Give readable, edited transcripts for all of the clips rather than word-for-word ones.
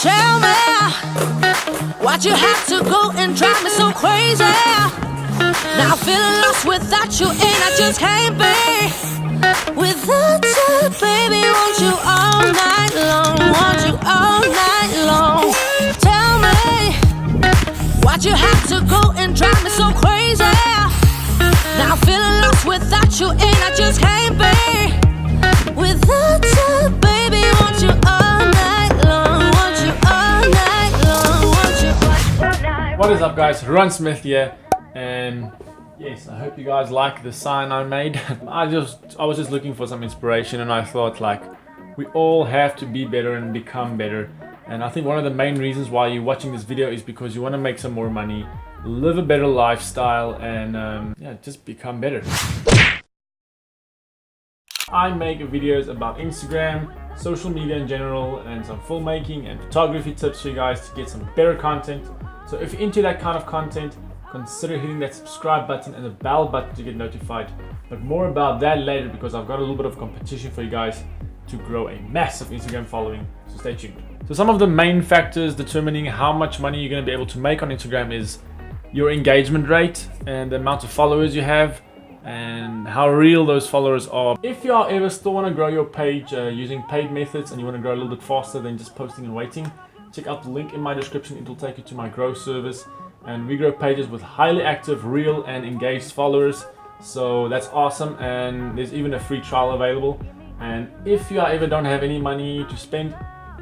Tell me, why'd you have to go and drive me so crazy? Now I'm feeling lost without you, and I just can't be without you, baby. Want you all night long, want you all night long. Tell me, why'd you have to go and drive me so crazy? Now I'm feeling lost without you, and I just can't be without you, baby. Want you all night long, want you all night long, want you all night. What is up, guys? Roan Smith here, and yes, I hope you guys like the sign I made. I was just looking for some inspiration, and I thought, like, we all have to be better and become better. And I think one of the main reasons why you're watching this video is because you want to make some more money, live a better lifestyle, and yeah, just become better. I make videos about Instagram, social media in general, and some filmmaking and photography tips for you guys to get some better content. So if you're into that kind of content, consider hitting that subscribe button and the bell button to get notified. But more about that later, because I've got a little bit of competition for you guys to grow a massive Instagram following, so stay tuned. So some of the main factors determining how much money you're going to be able to make on Instagram is your engagement rate and the amount of followers you have and how real those followers are. If you are ever still want to grow your page using paid methods and you want to grow a little bit faster than just posting and waiting, check out the link in my description. It will take you to my grow service, and we grow pages with highly active, real and engaged followers. So that's awesome, and there's even a free trial available. And if you ever don't have any money to spend,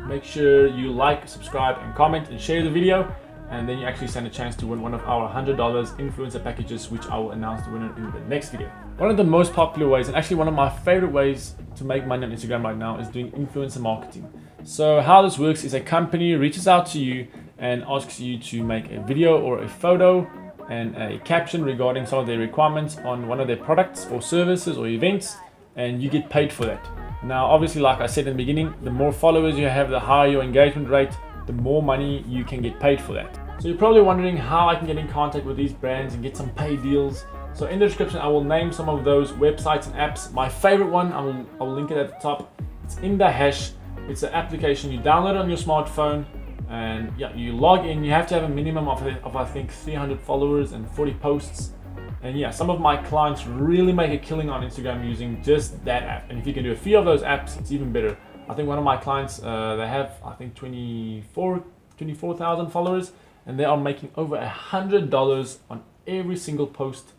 make sure you like, subscribe and comment and share the video, and then you actually stand a chance to win one of our $100 influencer packages, which I will announce the winner in the next video. One of the most popular ways, and actually one of my favorite ways to make money on Instagram right now, is doing influencer marketing. So how this works is a company reaches out to you and asks you to make a video or a photo and a caption regarding some of their requirements on one of their products or services or events, and you get paid for that. Now obviously, like I said in the beginning, the more followers you have, the higher your engagement rate, the more money you can get paid for that. So you're probably wondering how I can get in contact with these brands and get some paid deals. So in the description I will name some of those websites and apps. My favorite one, I will link it at the top. It's Insta. It's an application you download on your smartphone, and yeah, you log in. You have to have a minimum of I think 300 followers and 40 posts. And yeah, some of my clients really make a killing on Instagram using just that app. And if you can do a few of those apps, it's even better. I think one of my clients, they have I think 24,000 followers, and they are making over $100 on every single post,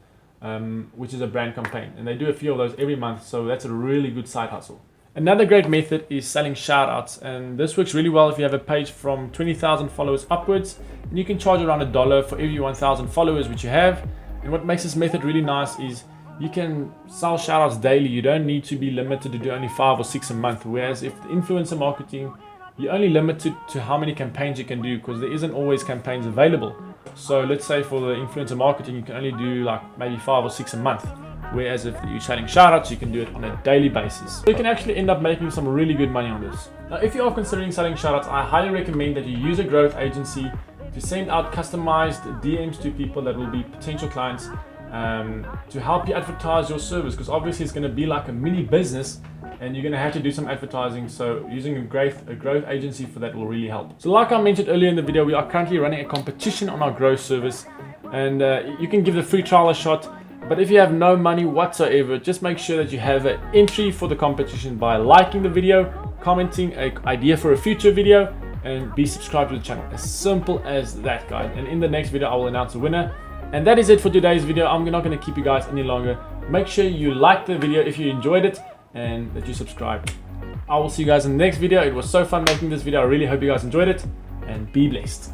which is a brand campaign. And they do a few of those every month, so that's a really good side hustle. Another great method is selling shoutouts, and this works really well if you have a page from 20,000 followers upwards, and you can charge around $1 for every 1,000 followers which you have. And what makes this method really nice is you can sell shoutouts daily. You don't need to be limited to do only 5 or 6 a month, whereas if the influencer marketing, you're only limited to how many campaigns you can do, because there isn't always campaigns available. So let's say for the influencer marketing, you can only do like maybe 5 or 6 a month. Whereas if you're selling shoutouts, you can do it on a daily basis. So you can actually end up making some really good money on this. Now, if you are considering selling shoutouts, I highly recommend that you use a growth agency to send out customized DMs to people that will be potential clients, to help you advertise your service, because obviously it's going to be like a mini business and you're going to have to do some advertising. So using a growth agency for that will really help. So like I mentioned earlier in the video, we are currently running a competition on our growth service, and you can give the free trial a shot. But if you have no money whatsoever, just make sure that you have an entry for the competition by liking the video, commenting an idea for a future video, and be subscribed to the channel. As simple as that, guys. And in the next video I will announce the winner. And that is it for today's video. I'm not going to keep you guys any longer. Make sure you like the video if you enjoyed it, and that you subscribe. I will see you guys in the next video. It was so fun making this video. I really hope you guys enjoyed it, and be blessed.